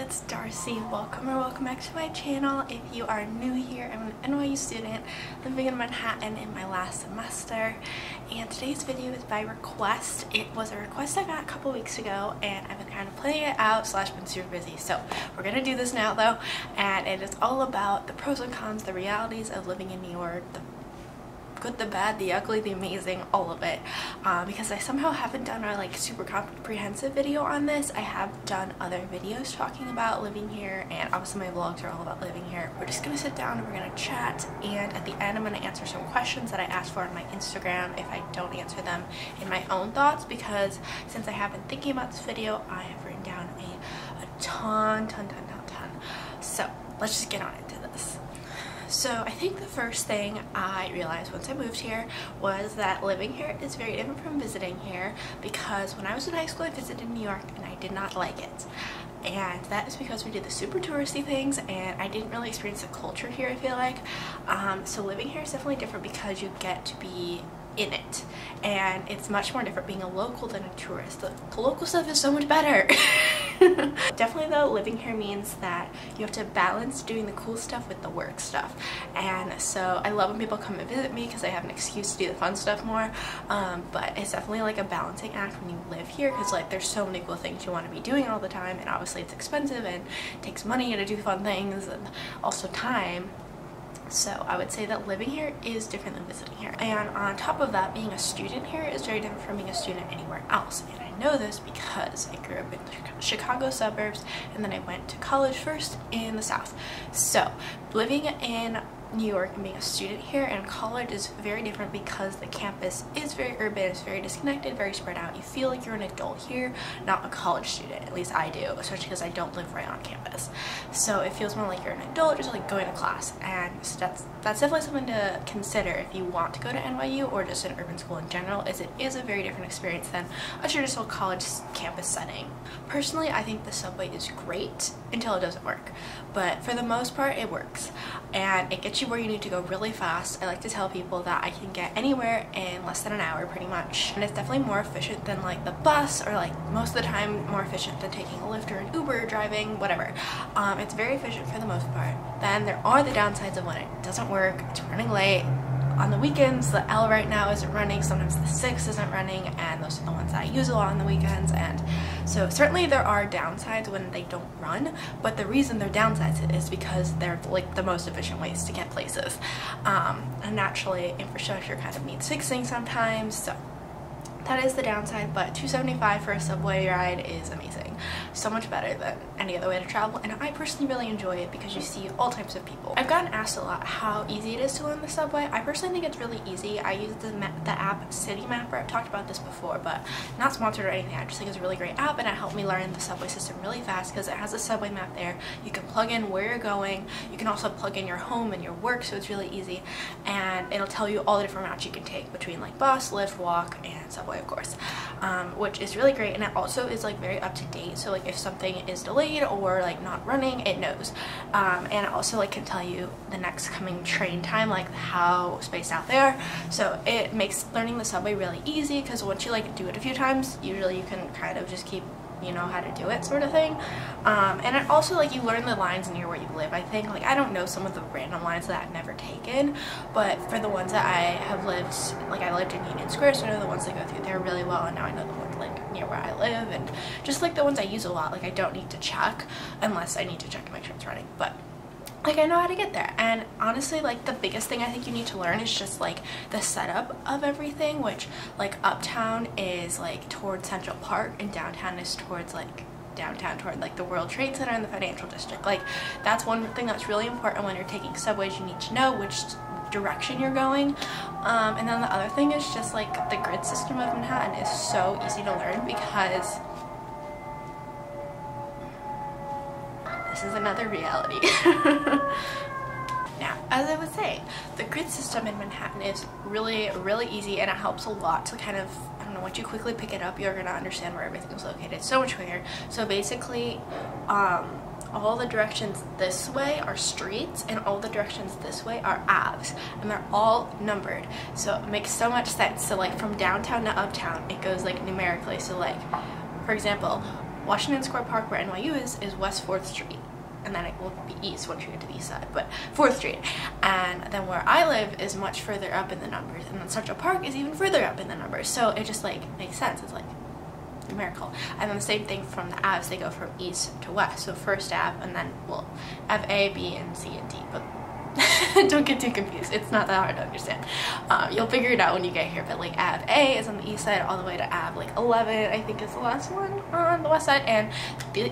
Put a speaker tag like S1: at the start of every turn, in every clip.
S1: it's Darcy. Welcome back to my channel. If you are new here, I'm an NYU student living in Manhattan in my last semester, and today's video is by request. It was a request I got a couple weeks ago and I've been kind of planning it out / been super busy. So we're gonna do this now though, and it is all about the pros and cons, the realities of living in New York, the good, the bad, the ugly, the amazing, all of it, because I somehow haven't done a super comprehensive video on this. I have done other videos talking about living here, and obviously my vlogs are all about living here. We're just gonna sit down and we're gonna chat, and at the end I'm gonna answer some questions that I asked for on my Instagram if I don't answer them in my own thoughts, because since I have been thinking about this video, I have written down a ton. So let's just get on into this. So I think the first thing I realized once I moved here was that living here is very different from visiting here, because when I was in high school I visited New York and I did not like it. And that is because we did the super touristy things and I didn't really experience the culture here, I feel like. So living here is definitely different because you get to be in it, and it's much more different being a local than a tourist. The local stuff is so much better. Definitely though, living here means that you have to balance doing the cool stuff with the work stuff, and so I love when people come and visit me because I have an excuse to do the fun stuff more, but it's definitely like a balancing act when you live here, because there's so many cool things you want to be doing all the time, and obviously it's expensive and it takes money to do fun things and also time. So I would say that living here is different than visiting here. And on top of that, being a student here is very different from being a student anywhere else. And I know this because I grew up in the Chicago suburbs and then I went to college first in the South. So living in New York and being a student here and college is very different because the campus is very urban, it's very disconnected, very spread out. You feel like you're an adult here, not a college student. At least I do, especially because I don't live right on campus. So it feels more like you're an adult, just like going to class. And so that's definitely something to consider if you want to go to NYU or just an urban school in general, is it is a very different experience than a traditional college campus setting. Personally, I think the subway is great until it doesn't work, but for the most part it works and it gets you where you need to go really fast. I like to tell people that I can get anywhere in less than an hour pretty much, and it's definitely more efficient than the bus, or most of the time more efficient than taking a Lyft or an Uber, driving, whatever. It's very efficient for the most part. Then there are the downsides of when it doesn't work. It's running late. On the weekends, the L right now isn't running, sometimes the 6 isn't running, and those are the ones that I use a lot on the weekends. And so certainly there are downsides when they don't run, but the reason they're downsides is because they're the most efficient ways to get places. And naturally, infrastructure kind of needs fixing sometimes, so that is the downside. But $2.75 for a subway ride is amazing. So much better than any other way to travel, and I personally really enjoy it because you see all types of people. I've gotten asked a lot how easy it is to learn the subway. I personally think it's really easy. I use the app City Mapper. I've talked about this before, but not sponsored or anything. I just think it's a really great app, and it helped me learn the subway system really fast because it has a subway map there. You can plug in where you're going. You can also plug in your home and your work, so it's really easy, and it'll tell you all the different routes you can take between bus, Lyft, walk, and subway, of course, which is really great. And it also is very up to date, so if something is delayed or not running, it knows, and it also can tell you the next coming train time, how spaced out they are. So it makes learning the subway really easy, because once you do it a few times, usually you can kind of just keep how to do it, sort of thing. And it also you learn the lines near where you live. I think I don't know some of the random lines that I've never taken, but for the ones that I have lived, I lived in Union Square, so I know the ones that go through there really well, and now I know the ones near where I live, and just the ones I use a lot. I don't need to check unless I need to check to make sure it's running, but I know how to get there. And honestly, the biggest thing I think you need to learn is just the setup of everything, which uptown is towards Central Park, and downtown is towards downtown toward the World Trade Center and the financial district. That's one thing that's really important when you're taking subways. You need to know which direction you're going. And then the other thing is just the grid system of Manhattan is so easy to learn, because this is another reality. Now, as I was saying, the grid system in Manhattan is really easy, and it helps a lot to kind of, I don't know, once you quickly pick it up, you're gonna understand where everything is located so much quicker. So basically, all the directions this way are streets, and all the directions this way are Aves, and they're all numbered, so it makes so much sense. So from downtown to uptown, it goes numerically. So for example, Washington Square Park, where NYU is West 4th Street. And then it will be east once you get to the east side, but 4th Street. And then where I live is much further up in the numbers, and then Central Park is even further up in the numbers. So it just like makes sense. It's like numerical. And then the same thing from the Aves, they go from east to west. So first Ave, and then well, Ave A, B, and C and D. But don't get too confused. It's not that hard to understand. You'll figure it out when you get here. But like Ave A is on the east side all the way to Ave like 11, I think is the last one on the west side. And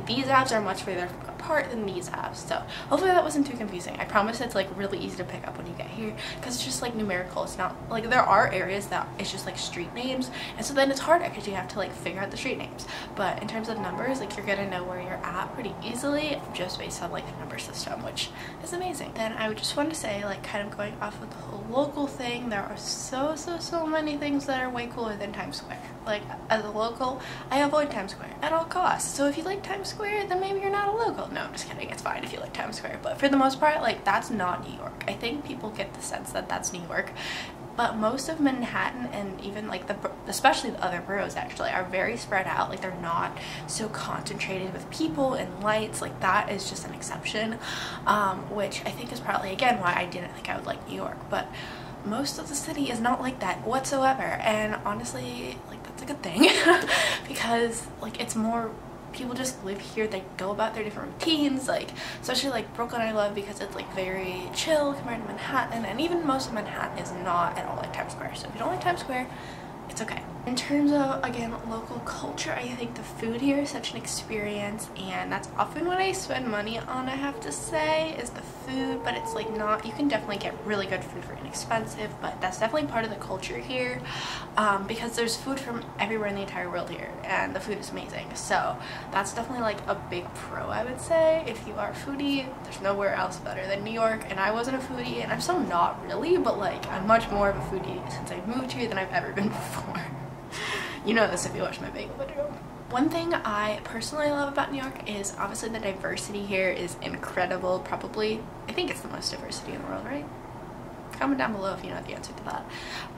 S1: these Aves are much further apart than these Aves. So hopefully that wasn't too confusing. I promise it's like really easy to pick up when you get here because it's just like numerical. It's not like there are areas that it's just like street names, and so then it's harder because you have to like figure out the street names. But in terms of numbers, like you're gonna know where you're at pretty easily just based on like the number system, which is amazing. Then I would just want to say, like kind of going off of the whole local thing, there are so many things that are way cooler than Times Square. Like as a local, I avoid Times Square at all costs. So if you like Times Square, then maybe you're not a local. No, I'm just kidding. It's fine if you like Times Square. But for the most part, like that's not New York. I think people get the sense that that's New York. But most of Manhattan and even like especially the other boroughs actually are very spread out. Like they're not so concentrated with people and lights. Like that is just an exception, which I think is probably again why I didn't think I would like New York. But most of the city is not like that whatsoever, and honestly like that's a good thing because like it's more people just live here, they go about their different routines. Like especially like Brooklyn I love because it's like very chill compared to Manhattan, and even most of Manhattan is not at all like Times Square. So if you don't like Times Square, it's okay. In terms of, again, local culture, I think the food here is such an experience, and that's often what I spend money on, I have to say, is the food. But it's like not, you can definitely get really good food for inexpensive, but that's definitely part of the culture here, because there's food from everywhere in the entire world here, and the food is amazing. So that's definitely like a big pro, I would say. If you are a foodie, there's nowhere else better than New York. And I wasn't a foodie, and I'm still not really, but like I'm much more of a foodie since I moved here than I've ever been before. You know this if you watch my bagel video. One thing I personally love about New York is obviously the diversity here is incredible. Probably, I think it's the most diversity in the world, right? Comment down below if you know the answer to that.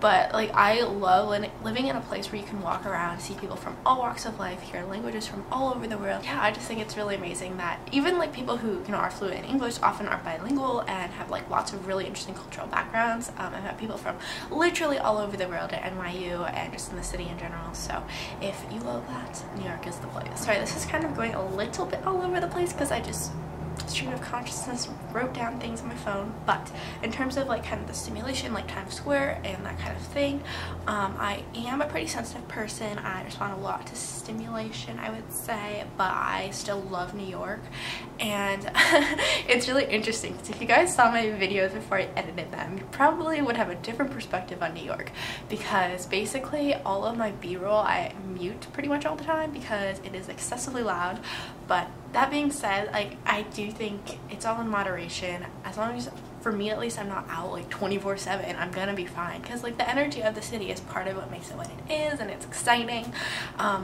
S1: But like I love living in a place where you can walk around, see people from all walks of life, hear languages from all over the world. Yeah, I just think it's really amazing that even like people who are fluent in English often are bilingual and have like lots of really interesting cultural backgrounds. I've met people from literally all over the world at NYU and just in the city in general. So if you love that, New York is the place. Sorry, this is kind of going a little bit all over the place because I just stream of consciousness wrote down things on my phone. But in terms of like kind of the stimulation, like Times Square and that kind of thing, I am a pretty sensitive person. I respond a lot to stimulation, I would say, but I still love New York. And it's really interesting because if you guys saw my videos before I edited them, you probably would have a different perspective on New York, because basically all of my b-roll I mute pretty much all the time because it is excessively loud. But that being said, like I do think it's all in moderation. As long as, for me at least, I'm not out like 24/7, I'm gonna be fine, because like the energy of the city is part of what makes it what it is, and it's exciting.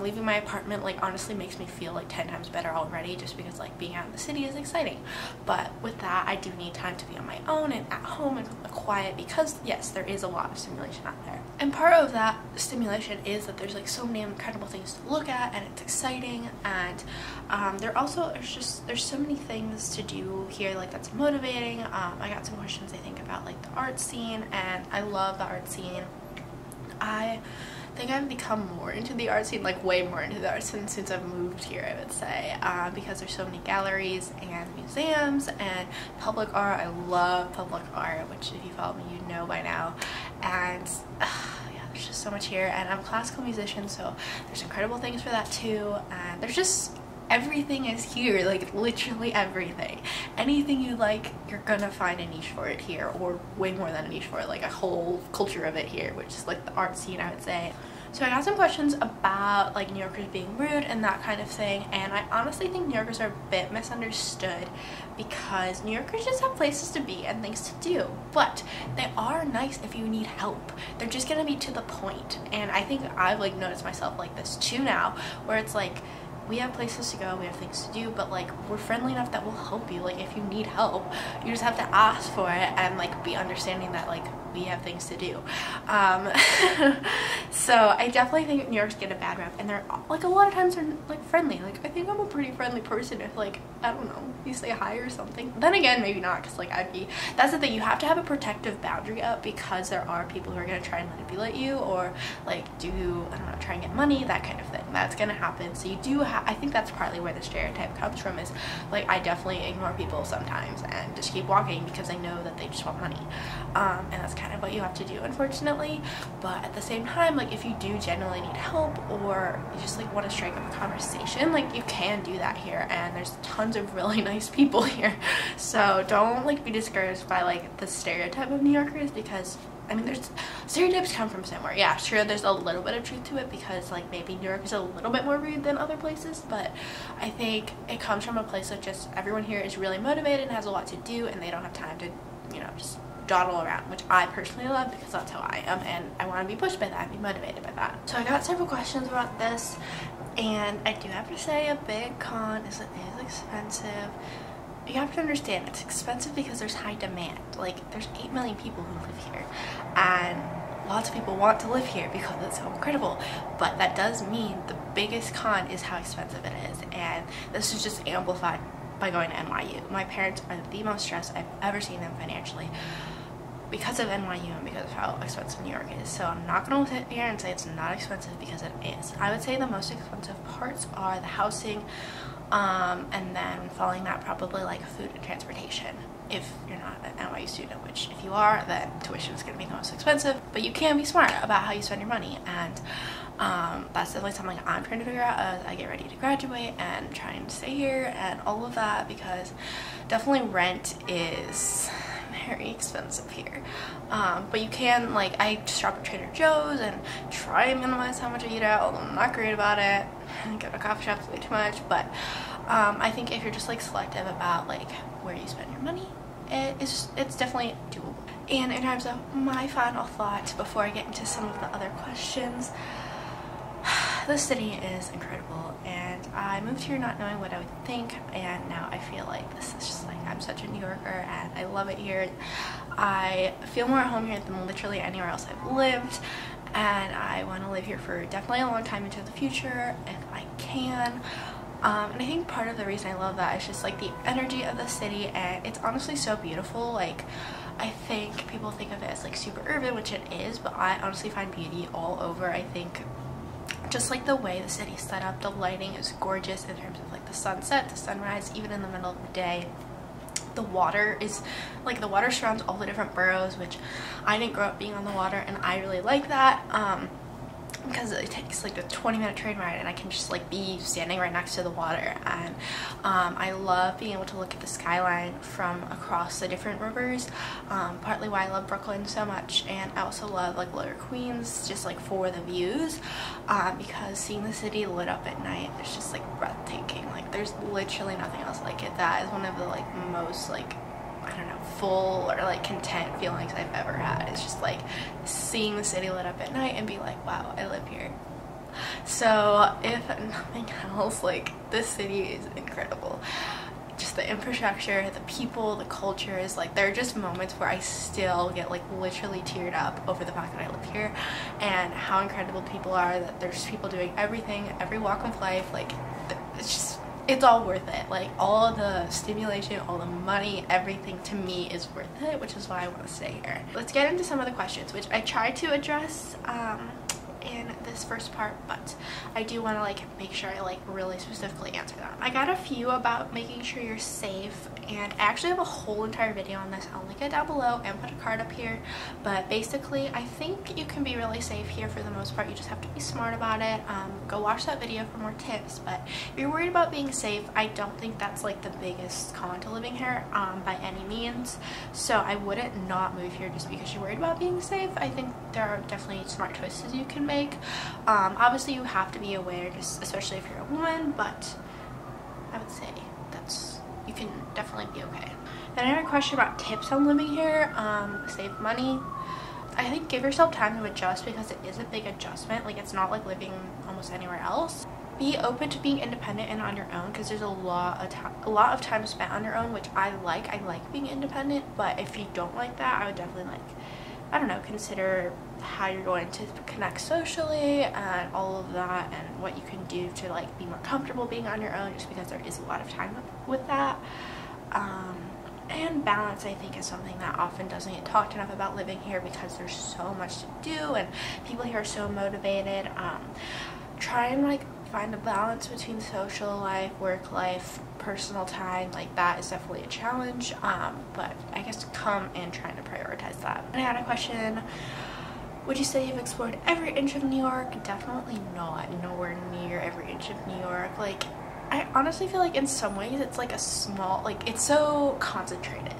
S1: Leaving my apartment like honestly makes me feel like 10 times better already, just because like being out in the city is exciting. But with that, I do need time to be on my own and at home and quiet, because yes, there is a lot of stimulation out there. And part of that stimulation is that there's like so many incredible things to look at, and it's exciting. And there's so many things to do here, like that's motivating. I got some questions I think about like the art scene, and I love the art scene. I think I've become more into the art scene, like way more into the art scene since I've moved here, I would say, because there's so many galleries and museums and public art. I love public art, which if you follow me you know by now. And yeah, there's just so much here, and I'm a classical musician, so there's incredible things for that too. And there's just everything is here, like literally everything. Anything you like, you're gonna find a niche for it here, or way more than a niche for it, like a whole culture of it here, which is like the art scene, I would say. So I got some questions about like New Yorkers being rude and that kind of thing, and I honestly think New Yorkers are a bit misunderstood, because New Yorkers just have places to be and things to do, but they are nice if you need help. They're just gonna be to the point. And I think I've like noticed myself like this too now, where it's like we have places to go, we have things to do, but like we're friendly enough that we'll help you. Like if you need help, you just have to ask for it and like be understanding that like we have things to do. So I definitely think New York's get a bad rep, and they're like a lot of times they're like friendly. Like I think I'm a pretty friendly person if like, I don't know, you say hi or something. Then again, maybe not, because like that's the thing, you have to have a protective boundary up, because there are people who are going to try and manipulate you or like do, I don't know, try and get money, that kind of thing. That's going to happen. So you do I think that's partly where the stereotype comes from, is like I definitely ignore people sometimes and just keep walking because I know that they just want money, and that's kind of what you have to do, unfortunately. But at the same time, like if you do genuinely need help or you just like want to strike up a conversation, like you can do that here, and there's tons of really nice people here. So don't like be discouraged by like the stereotype of New Yorkers, because I mean, there's stereotypes come from somewhere. Yeah, sure, there's a little bit of truth to it, because like maybe New York is a little bit more rude than other places, but I think it comes from a place of just everyone here is really motivated and has a lot to do, and they don't have time to, you know, just dawdle around, which I personally love, because that's how I am, and I want to be pushed by that and be motivated by that. So I got several questions about this, and I do have to say a big con is that it is expensive. You have to understand it's expensive because there's high demand. Like there's 8 million people who live here, and lots of people want to live here because it's so incredible. But that does mean the biggest con is how expensive it is, and this is just amplified by going to NYU. My parents are the most stressed I've ever seen them financially because of NYU and because of how expensive New York is. So I'm not going to sit here and say it's not expensive, because it is. I would say the most expensive parts are the housing, and then following that probably like food and transportation, if you're not an NYU student, which if you are, then tuition is going to be the most expensive. But you can be smart about how you spend your money, and that's definitely something I'm trying to figure out as I get ready to graduate and trying to stay here and all of that, because definitely rent is very expensive here. But you can, like, I shop at Trader Joe's and try and minimize how much I eat out, although I'm not great about it. I go to coffee shops way too much, but I think if you're just like selective about like where you spend your money, it's definitely doable. And in terms of my final thoughts before I get into some of the other questions, this city is incredible, and I moved here not knowing what I would think, and now I feel like this is just like, I'm such a New Yorker and I love it here. I feel more at home here than literally anywhere else I've lived, and I want to live here for definitely a long time into the future if I can. And I think part of the reason I love that is just like the energy of the city, and it's honestly so beautiful. Like I think people think of it as like super urban, which it is, but I honestly find beauty all over. I think just like the way the city's set up, the lighting is gorgeous in terms of like the sunset, the sunrise, even in the middle of the day. The water is like, the water surrounds all the different boroughs, which I didn't grow up being on the water, and I really like that. Because it takes like a 20-minute train ride, and I can just like be standing right next to the water, and I love being able to look at the skyline from across the different rivers, partly why I love Brooklyn so much. And I also love like Lower Queens, just like for the views, because seeing the city lit up at night, it's just like breathtaking. Like there's literally nothing else like it. That is one of the like most like, I don't know, full or like content feelings I've ever had. It's just like seeing the city lit up at night and be like, wow, I live here. So if nothing else, like this city is incredible. Just the infrastructure, the people, the cultures, like there are just moments where I still get like literally teared up over the fact that I live here and how incredible people are, that there's people doing everything, every walk of life. Like it's just, it's all worth it. Like all the stimulation, all the money, everything to me is worth it, which is why I want to stay here. Let's get into some of the questions, which I tried to address in this first part, but I do want to like make sure I like really specifically answer them. I got a few about making sure you're safe, and I actually have a whole entire video on this. I'll link it down below and put a card up here. But basically I think you can be really safe here for the most part. You just have to be smart about it. Go watch that video for more tips. But if you're worried about being safe, I don't think that's like the biggest con to living here by any means. So I wouldn't not move here just because you're worried about being safe. I think there are definitely smart choices you can make. Obviously you have to be aware, just especially if you're a woman, but I would say you can definitely be okay. Then I had a question about tips on living here. Save money. I think give yourself time to adjust, because it is a big adjustment. Like it's not like living almost anywhere else. be open to being independent and on your own, because there's a lot of time spent on your own, which I like being independent. But if you don't like that, I would definitely, like, I don't know, consider how you're going to connect socially and all of that, and what you can do to like be more comfortable being on your own, just because there is a lot of time with that. And balance, I think, is something that often doesn't get talked enough about living here, because there's so much to do and people here are so motivated. Try and like find a balance between social life, work life, personal time. Like, that is definitely a challenge, but I guess come in trying to prioritize that. And I had a question: would you say you've explored every inch of New York? Definitely not. Nowhere near every inch of New York. Like, I honestly feel like in some ways it's like a small, like, it's so concentrated.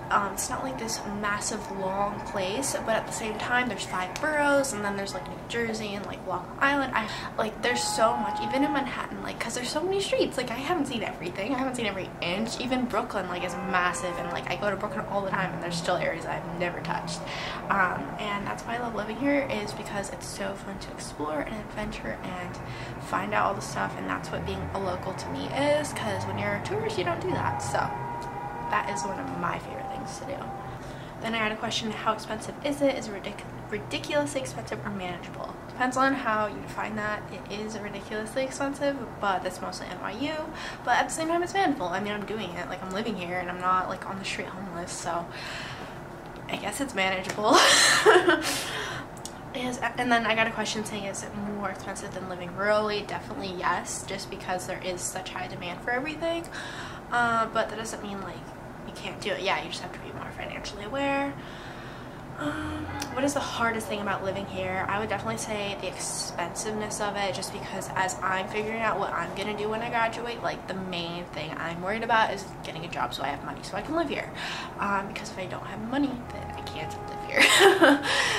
S1: It's not like this massive long place, but at the same time there's 5 boroughs, and then there's like New Jersey and like Long Island. Like, there's so much, even in Manhattan, like, because there's so many streets. Like, I haven't seen everything, I haven't seen every inch. Even Brooklyn, like, is massive, and like I go to Brooklyn all the time, and there's still areas I've never touched. And that's why I love living here, is because it's so fun to explore and adventure and find out all the stuff. And that's what being a local to me is, because when you're a tourist you don't do that. So that is one of my favorite things to do. Then I had a question: how expensive is it? Is it ridiculously expensive or manageable? Depends on how you define that. It is ridiculously expensive, but that's mostly NYU. But at the same time, it's manageable. I mean, I'm doing it. Like, I'm living here, and I'm not like on the street homeless, so I guess it's manageable. And then I got a question saying, is it more expensive than living rurally? Definitely yes, just because there is such high demand for everything. But that doesn't mean like you can't do it. Yeah, you just have to be more financially aware. What is the hardest thing about living here? I would definitely say the expensiveness of it, just because as I'm figuring out what I'm gonna do when I graduate, like, the main thing I'm worried about is getting a job so I have money so I can live here. Because if I don't have money, then I can't live here.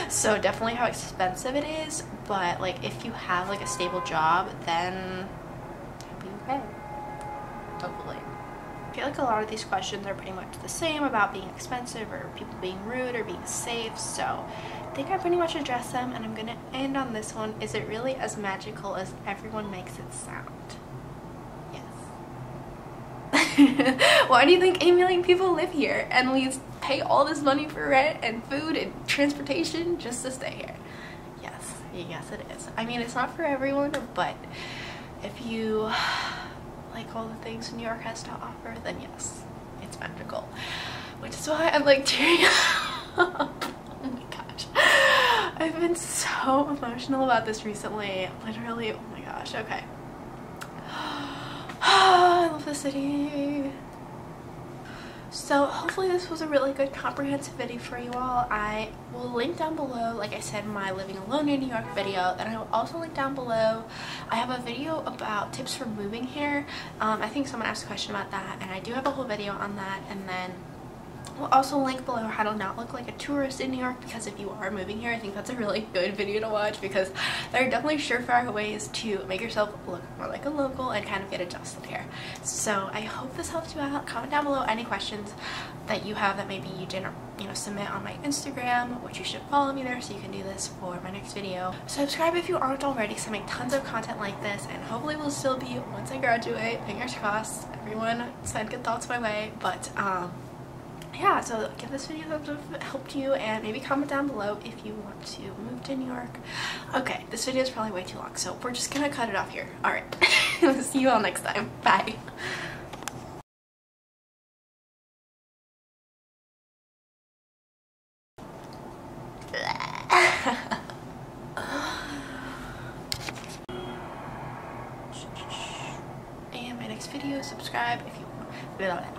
S1: So definitely how expensive it is, but like, if you have like a stable job, then it'll be okay. Hopefully. I feel like a lot of these questions are pretty much the same about being expensive or people being rude or being safe, so I think I pretty much addressed them, and I'm gonna end on this one. Is it really as magical as everyone makes it sound? Yes. Why do you think 8 million people live here and we pay all this money for rent and food and transportation just to stay here? Yes, yes it is. I mean, it's not for everyone, but if you like all the things New York has to offer, then yes, it's magical. Which is why I'm like tearing up. Oh my gosh. I've been so emotional about this recently. Literally, oh my gosh, okay. I love the city. So hopefully this was a really good comprehensive video for you all. I will link down below, like I said, my living alone in New York video. Then I will also link down below, I have a video about tips for moving here. I think someone asked a question about that, and I do have a whole video on that. And then we'll also link below how to not look like a tourist in New York, because if you are moving here, I think that's a really good video to watch, because there are definitely surefire ways to make yourself look more like a local and kind of get adjusted here. So I hope this helped you out. Comment down below any questions that you have that maybe you didn't, submit on my Instagram, which you should follow me there so you can do this for my next video. Subscribe if you aren't already, because I make tons of content like this, and hopefully will still be once I graduate. Fingers crossed. Everyone send good thoughts my way. But yeah, so give this video a thumbs up if it helped you, and maybe comment down below if you want to move to New York. Okay, this video is probably way too long, so we're just gonna cut it off here. Alright, see you all next time. Bye. And my next video, subscribe if you want.